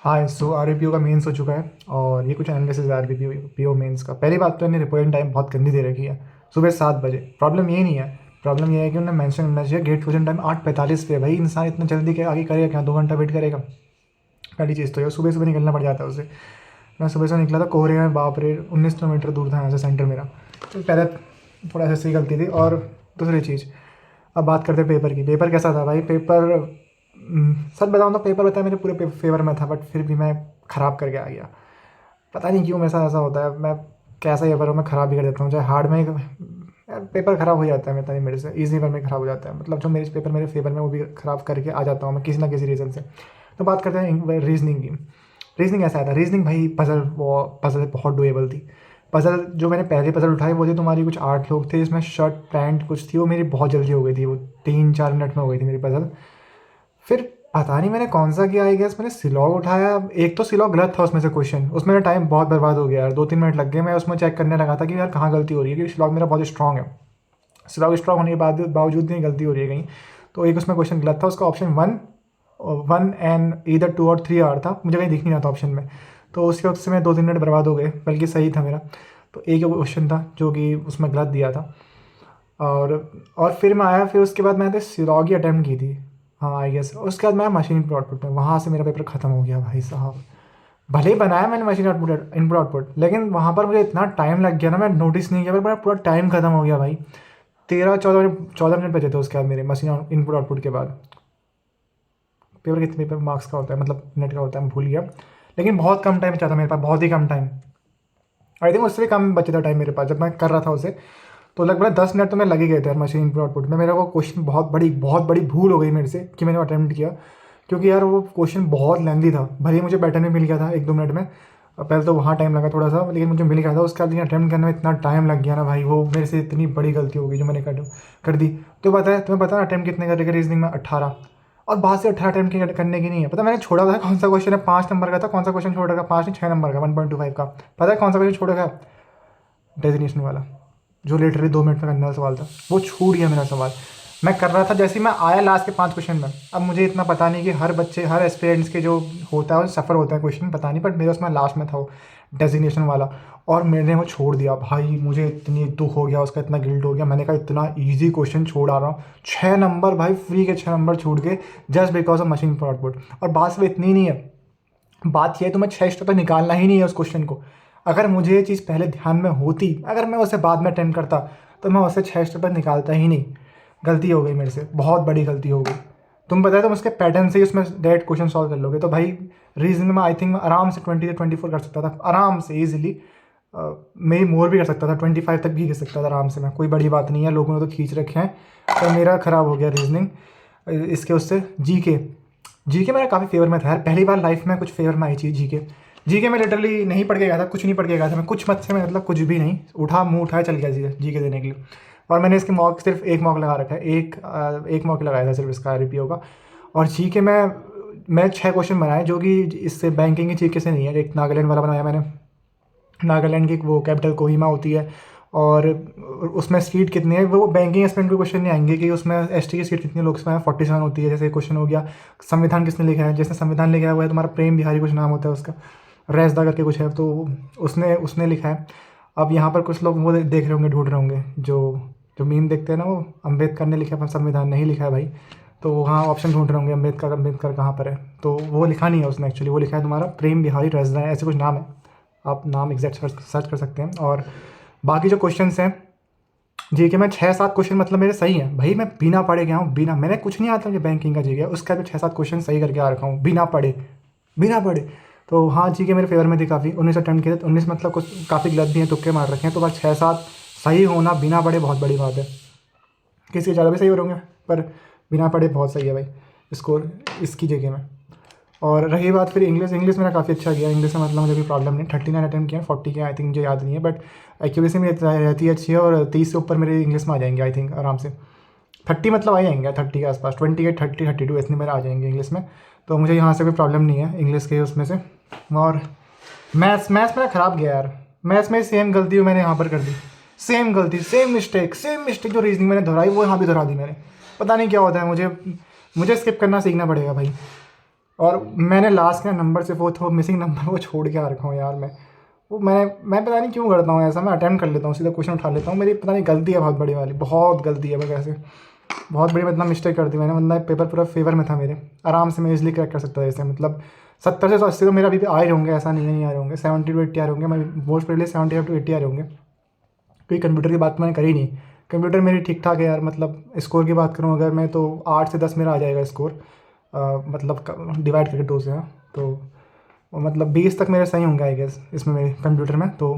हाँ, सो आरबीपीओ का मेंस हो चुका है और ये कुछ एनालिसिस है आरबीपीओ मेंस का। पहली बात तो इन्हें रिपोर्टिंग टाइम बहुत गंदी दे रखी है, सुबह 7 बजे। प्रॉब्लम ये नहीं है, प्रॉब्लम ये है कि उन्हें मेंशन करना चाहिए गेट क्लोजन टाइम 8:45 पे। भाई इंसान इतना जल्दी के आगे करेगा क्या, 2 घंटा वेट करेगा? पहली चीज़ तो ये सुबह सुबह निकलना पड़ जाता है उसे। मैं सुबह से निकला था कोहरे में, बाप रे 19 किलोमीटर दूर था यहाँ से सेंटर मेरा। तो पहले थोड़ा सा सही गलती थी। और दूसरी चीज़, अब बात करते हैं पेपर की। पेपर कैसा था भाई? पेपर सच बताऊँ तो पेपर होता है मेरे पूरे फेवर में था, बट फिर भी मैं ख़राब करके आ गया। पता नहीं क्यों मेरे साथ ऐसा होता है, मैं कैसा पेपर हो मैं ख़राब भी कर देता हूँ। चाहे हार्ड में यार पेपर ख़राब हो जाता है मेरे, मेरे से ईजी पेपर में ख़राब हो जाता है। मतलब जो मेरे पेपर मेरे फेवर में वो भी ख़राब करके आ जाता हूँ मैं किसी ना किसी रीज़न से। तो बात करते हैं रीजनिंग की। रीजनिंग ऐसा था, रीजनिंग भाई पजल, वो पजल बहुत डुएबल थी। पजल जो मैंने पहले पजल उठाई वो थी तुम्हारी, कुछ 8 लोग थे जिसमें शर्ट पैंट कुछ थी, वो मेरी बहुत जल्दी हो गई थी। वो 3-4 मिनट में हो गई थी मेरी पजल। फिर पता नहीं मैंने कौन सा किया, आई गेस मैंने सिलॉग उठाया। एक तो सिलॉग गलत था उसमें से क्वेश्चन, उसमें मेरा टाइम बहुत बर्बाद हो गया यार। 2-3 मिनट लग गए, मैं उसमें चेक करने लगा था कि यार कहाँ गलती हो रही है, क्योंकि सिलॉग मेरा बहुत स्ट्रॉग है। सिलॉग स्ट्रॉग होने के बाद बावजूद भी गलती हो रही है कहीं। तो एक उसमें क्वेश्चन गलत था, उसका ऑप्शन वन, वन एंड इधर 2 और 3 था, मुझे कहीं दिख नहीं रहा था ऑप्शन में। तो उसके वक्त से मैं 2-3 मिनट बर्बाद हो गए, बल्कि सही था मेरा। तो एक क्वेश्चन था जो कि उसमें गलत दिया था। और फिर मैं आया, फिर उसके बाद मैंने सिलॉग ही अटैम्प्ट की थी। हाँ आई गेस उसके बाद मैं मशीन इनपुट आउटपुट में, वहाँ से मेरा पेपर ख़त्म हो गया भाई साहब। भले ही बनाया मैंने मशीन आउटपुट इनपुट आउटपुट, लेकिन वहाँ पर मुझे इतना टाइम लग गया ना, मैं नोटिस नहीं किया पर मेरा पूरा टाइम ख़त्म हो गया भाई। 13-14 मिनट बचे थे उसके बाद मेरे मशीन इनपुट आउटपुट के बाद। पेपर कितने पेपर मार्क्स का होता है, मतलब मिनट का होता है, मैं भूल गया। लेकिन बहुत कम टाइम बचा था मेरे पास, बहुत ही कम टाइम। आई थिंक उससे भी कम बचा था टाइम मेरे पास जब मैं कर रहा था उसे। तो लगभग 10 मिनट तो मैं लग ही गए थे मशीन इनपुट आउटपुट में। मेरा वो क्वेश्चन बहुत बड़ी भूल हो गई मेरे से कि मैंने अटैम्प्ट किया, क्योंकि यार वो क्वेश्चन बहुत लेंदी था। भले ही मुझे पैटर्न में मिल गया था 1-2 मिनट में। पहले तो वहाँ टाइम लगा थोड़ा सा, लेकिन मुझे मिल गया था। उसके बाद अटैम्प्ट करने में इतना टाइम लग गया ना भाई, वो मेरे से इतनी बड़ी गलती हो गई जो मैंने कर दी। तो पता है तुम्हें, पता है अटैम्प्ट कितने कर रहे रीजनिंग में? 18। और बाहर से 18 अटैम्प्ट करने की नहीं है। पता है मैंने छोड़ा था कौन सा क्वेश्चन है? 5 नंबर का था। कौन सा क्वेश्चन छोड़ रखा? 5 नहीं 6 नंबर का, 1.25 का। पता है कौन सा क्वेश्चन छोड़ रखा है? डेजिग्नेशन वाला, जो लिटरली 2 मिनट में करने वाला सवाल था, वो छूट गया मेरा सवाल। मैं कर रहा था जैसे ही मैं आया लास्ट के 5 क्वेश्चन में। अब मुझे इतना पता नहीं कि हर बच्चे, हर एस्पिरेंट्स के जो होता है सफ़र होता है क्वेश्चन, पता नहीं, बट मेरे उसमें लास्ट में था वो डेजिग्नेशन वाला। और मैंने वो छोड़ दिया भाई, मुझे इतनी दुख हो गया उसका, इतना गिल्ट हो गया। मैंने कहा इतना ईजी क्वेश्चन छोड़ आ रहा हूँ, 6 नंबर भाई, फ्री के 6 नंबर छूट गए just because of machine for output. और बात सिर्फ इतनी नहीं है, बात यह है तुम्हें 6 स्टेप तक निकालना ही नहीं है उस क्वेश्चन को। अगर मुझे ये चीज़ पहले ध्यान में होती, अगर मैं उसे बाद में अटेम्प्ट करता, तो मैं उसे 6 स्टेप तक निकालता ही नहीं। गलती हो गई मेरे से, बहुत बड़ी गलती हो गई। तुम बताए तुम उसके पैटर्न से ही उसमें डायरेक्ट क्वेश्चन सॉल्व कर लोगे, तो भाई रीजनिंग में आई थिंक आराम से 20 से 24 कर सकता था, आराम से ईजिली। मे मोर भी कर सकता था, 25 तक भी कर सकता था आराम से मैं, कोई बड़ी बात नहीं है। लोगों ने तो खींच रखे हैं, पर मेरा ख़राब हो गया रीजनिंग। इसके उससे जीके मेरा काफ़ी फेवर में था यार। पहली बार लाइफ में कुछ फेवर में आई चीज़ जीके में लिटरली नहीं पढ़ के गया था, कुछ नहीं पढ़ के गया था मैं, कुछ मत से मैं, मतलब कुछ भी नहीं उठा, मुंह उठाया चल गया जीके देने के लिए। और मैंने इसके मॉक सिर्फ एक मॉक लगा रखा है, एक मॉक लगाया था सिर्फ इसका आरपीओ का। और जीके में मैं 6 क्वेश्चन बनाए जो कि इससे बैंकिंग की जीके से नहीं है। एक नागालैंड वाला बनाया मैंने, नागालैंड की वो कैपिटल कोहिमा होती है, और उसमें सीट कितनी है, वो बैंकिंग एस्पेक्ट के क्वेश्चन नहीं आएंगे कि उसमें एसटी की सीट कितनी, लोग उसमें 47 होती है। जैसे क्वेश्चन हो गया संविधान किसने लिखा है, जैसे संविधान लिखा हुआ है तुम्हारा प्रेम बिहारी कुछ नाम होता है उसका, रैसदा करके कुछ है, तो उसने उसने लिखा है। अब यहाँ पर कुछ लोग वो देख रहे होंगे, ढूंढ रहे होंगे, जो जो मीम देखते हैं ना, वो अम्बेडकर ने लिखा है पर संविधान नहीं लिखा है भाई। तो वहाँ ऑप्शन ढूंढ रहे होंगे अम्बेडकर, अम्बेडकर कहाँ पर है, तो वो लिखा नहीं है उसने एक्चुअली, वो लिखा है तुम्हारा प्रेम बिहारी रैसदा, ऐसे कुछ नाम है। आप नाम एग्जैक्ट सर्च कर सकते हैं। और बाकी जो क्वेश्चंस हैं जीके में, 6-7 क्वेश्चन मतलब मेरे सही हैं भाई। मैं बिना पढ़े गया हूँ, बिना, मैंने कुछ नहीं आता मुझे बैंकिंग का जीके, उसका भी 6-7 क्वेश्चन सही करके आ रखा हूँ बिना पढ़े, बिना पढ़े। तो हाँ जीके मेरे फेवर में थी काफ़ी। 19 अटैम्प्ट किए थे, 19 मतलब कुछ काफ़ी गलत भी हैं, तुक्के मार रखे हैं, तो बस 6-7 सही होना बिना पढ़े बहुत बड़ी बात है। किसी ज़्यादा भी सही हो रहे होंगे, पर बिना पढ़े बहुत सही है भाई स्कोर इसकी जीके में। और रही बात फिर इंग्लिश मेरा काफ़ी अच्छा गया। इंग्लिश में मतलब मुझे कोई प्रॉब्लम नहीं, 39 अटैम्प्ट किए, 40 के आई थिंक, मुझे याद नहीं है, बट एक्यूरेसी मेरी रहती है अच्छी है। और 30 से ऊपर मेरे इंग्लिश में आ जाएंगे आई थिंक आराम से। 30 मतलब आ जाएंगे, 30 के आसपास, 28, 30, 32 इतने मेरे आ जाएंगे इंग्लिश में। तो मुझे यहाँ से कोई प्रॉब्लम नहीं है इंग्लिश के उसमें से। और मैथ्स मेरा ख़राब गया यार। मैथ्स में सेम गलती मैंने यहाँ पर कर दी, सेम गलती, सेम मिस्टेक जो रीजनिंग मैंने दोहराई वो यहाँ भी दोहरा दी मैंने। पता नहीं क्या होता है, मुझे स्किप करना सीखना पड़ेगा भाई। और मैंने लास्ट के नंबर से वो मिसिंग नंबर वो छोड़ के आ रखा हूँ यार। मैं पता नहीं क्यों करता हूँ ऐसा। मैं अटेम्प्ट कर लेता हूँ, सीधा क्वेश्चन उठा लेता हूँ। मेरी पता नहीं गलती है बहुत बड़ी वाली, बहुत गलती है। बस ऐसे बहुत बड़ी मतलब मिस्टेक कर दी मैंने, मतलब पेपर पूरा फेवर में था मेरे। आराम से मैं इजीली क्रैक कर सकता था इसे, मतलब 70 से 80 तो मेरा अभी भी आ ही होंगे, ऐसा नहीं आ रहे होंगे। 70 to 80 आ रहे होंगे, मैं मोस्ट प्रोबेबली 75 to 80 आ रहे होंगे। क्योंकि कंप्यूटर की बात मैंने करी नहीं। कंप्यूटर मेरी ठीक ठाक है यार, मतलब स्कोर की बात करूँ अगर मैं, तो 8 से 10 मेरा आ जाएगा स्कोर, मतलब डिवाइड करके 2 से। हाँ, तो मतलब 20 तक मेरे सही होंगे आई गेस इसमें, मेरे कंप्यूटर में। तो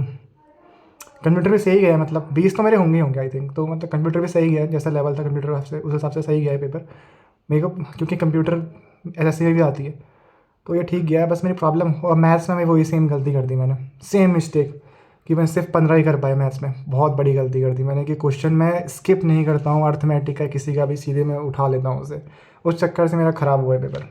कंप्यूटर भी सही गया, मतलब 20 तो मेरे होंगे ही होंगे आई थिंक। तो मतलब कंप्यूटर भी सही गया, जैसा लेवल था कंप्यूटर से उस हिसाब से सही गया है पेपर मेरे को, क्योंकि कंप्यूटर एसएससी में भी आती है। तो ये ठीक गया है। बस मेरी प्रॉब्लम, और मैथ्स में मैं वही सेम गलती कर दी मैंने, सेम मिस्टेक, कि मैं सिर्फ 15 ही कर पाया मैथ्स में। बहुत बड़ी गलती कर दी मैंने कि क्वेश्चन मैं स्किप नहीं करता हूँ, अर्थमेटिक का किसी का भी सीधे मैं उठा लेता हूँ उसे। उस चक्कर से मेरा ख़राब हुआ है पेपर,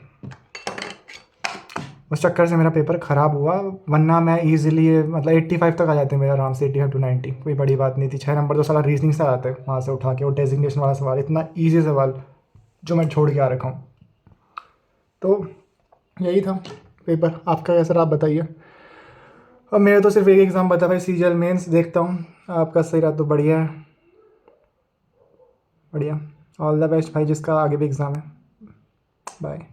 उस चक्कर से मेरा पेपर ख़राब हुआ। वरना मैं ईजिली मतलब 85 तक आ जाते मेरे आराम से, 85 to 90, कोई बड़ी बात नहीं थी। 6 नंबर तो सारा रीजनिंग से आते हैं वहाँ से उठा के, वो डेजिग्नेशन वाला सवाल, इतना ईजी सवाल जो मैं छोड़ के आ रखा हूँ। तो यही था पेपर। आपका कैसा रहा आप बताइए। अब मेरे तो सिर्फ एक एग्ज़ाम बता भाई, सीजीएल मेंस। देखता हूँ आपका सही रहा तो बढ़िया है, बढ़िया। ऑल द बेस्ट भाई, जिसका आगे भी एग्ज़ाम है। बाय।